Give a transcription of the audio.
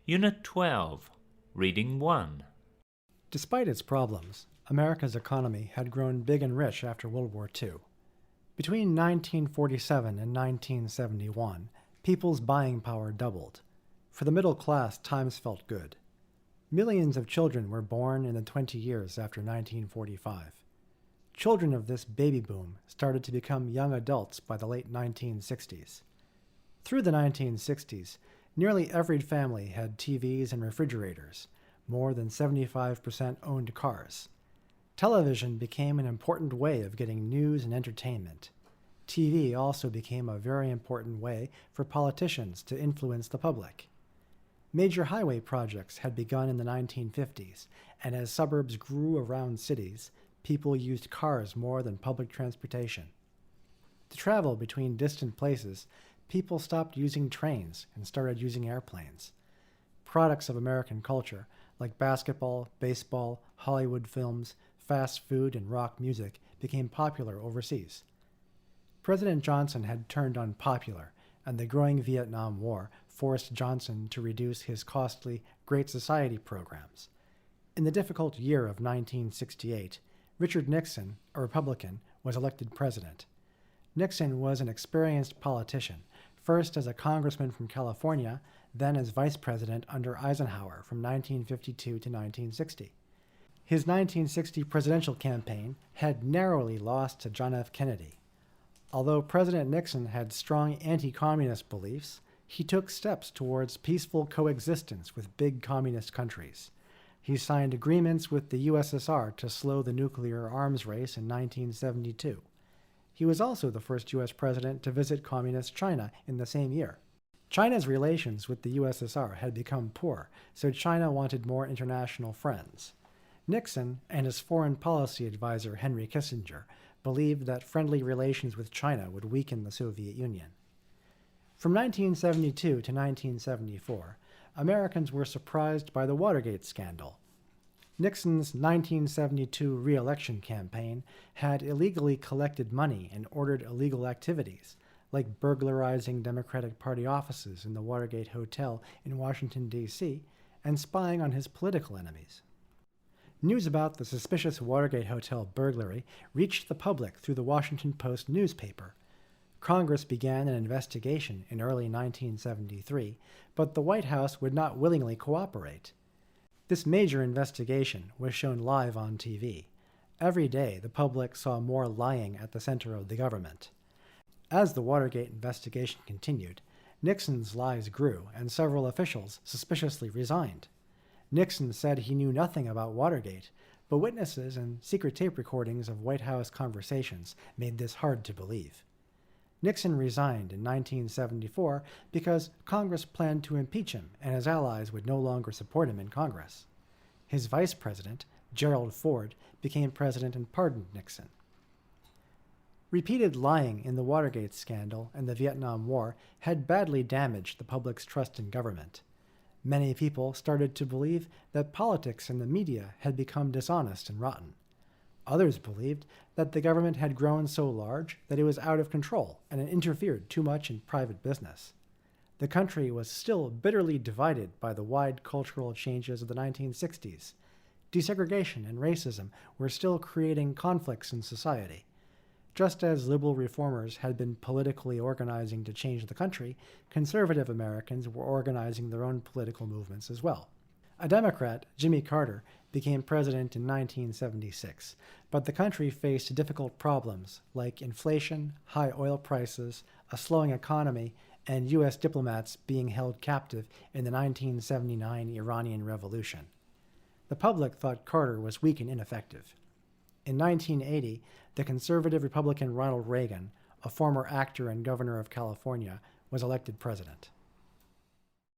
Unit 12, Reading 1. Despite its problems, America's economy had grown big and rich after World War II. Between 1947 and 1971, people's buying power doubled. For the middle class, times felt good. Millions of children were born in the 20 years after 1945. Children of this baby boom started to become young adults by the late 1960s. Through the 1960s, nearly every family had TVs and refrigerators. More than 75% owned cars. Television became an important way of getting news and entertainment. TV also became a very important way for politicians to influence the public. Major highway projects had begun in the 1950s, and as suburbs grew around cities, people used cars more than public transportation. To travel between distant places, people stopped using trains and started using airplanes. Products of American culture, like basketball, baseball, Hollywood films, fast food, and rock music, became popular overseas. President Johnson had turned unpopular, and the growing Vietnam War forced Johnson to reduce his costly Great Society programs. In the difficult year of 1968, Richard Nixon, a Republican, was elected president. Nixon was an experienced politician, first as a congressman from California, then as vice president under Eisenhower from 1952 to 1960. His 1960 presidential campaign had narrowly lost to John F. Kennedy. Although President Nixon had strong anti-communist beliefs, he took steps towards peaceful coexistence with big communist countries. He signed agreements with the USSR to slow the nuclear arms race in 1972. He was also the first U.S. president to visit communist China in the same year. China's relations with the USSR had become poor, so China wanted more international friends. Nixon and his foreign policy advisor Henry Kissinger believed that friendly relations with China would weaken the Soviet Union. From 1972 to 1974, Americans were surprised by the Watergate scandal. Nixon's 1972 re-election campaign had illegally collected money and ordered illegal activities, like burglarizing Democratic Party offices in the Watergate Hotel in Washington, D.C., and spying on his political enemies. News about the suspicious Watergate Hotel burglary reached the public through the Washington Post newspaper. Congress began an investigation in early 1973, but the White House would not willingly cooperate. This major investigation was shown live on TV. Every day, the public saw more lying at the center of the government. As the Watergate investigation continued, Nixon's lies grew, and several officials suspiciously resigned. Nixon said he knew nothing about Watergate, but witnesses and secret tape recordings of White House conversations made this hard to believe. Nixon resigned in 1974 because Congress planned to impeach him and his allies would no longer support him in Congress. His vice president, Gerald Ford, became president and pardoned Nixon. Repeated lying in the Watergate scandal and the Vietnam War had badly damaged the public's trust in government. Many people started to believe that politics and the media had become dishonest and rotten. Others believed that the government had grown so large that it was out of control and it interfered too much in private business. The country was still bitterly divided by the wide cultural changes of the 1960s. Desegregation and racism were still creating conflicts in society. Just as liberal reformers had been politically organizing to change the country, conservative Americans were organizing their own political movements as well. A Democrat, Jimmy Carter, became president in 1976, but the country faced difficult problems like inflation, high oil prices, a slowing economy, and U.S. diplomats being held captive in the 1979 Iranian Revolution. The public thought Carter was weak and ineffective. In 1980, the conservative Republican Ronald Reagan, a former actor and governor of California, was elected president.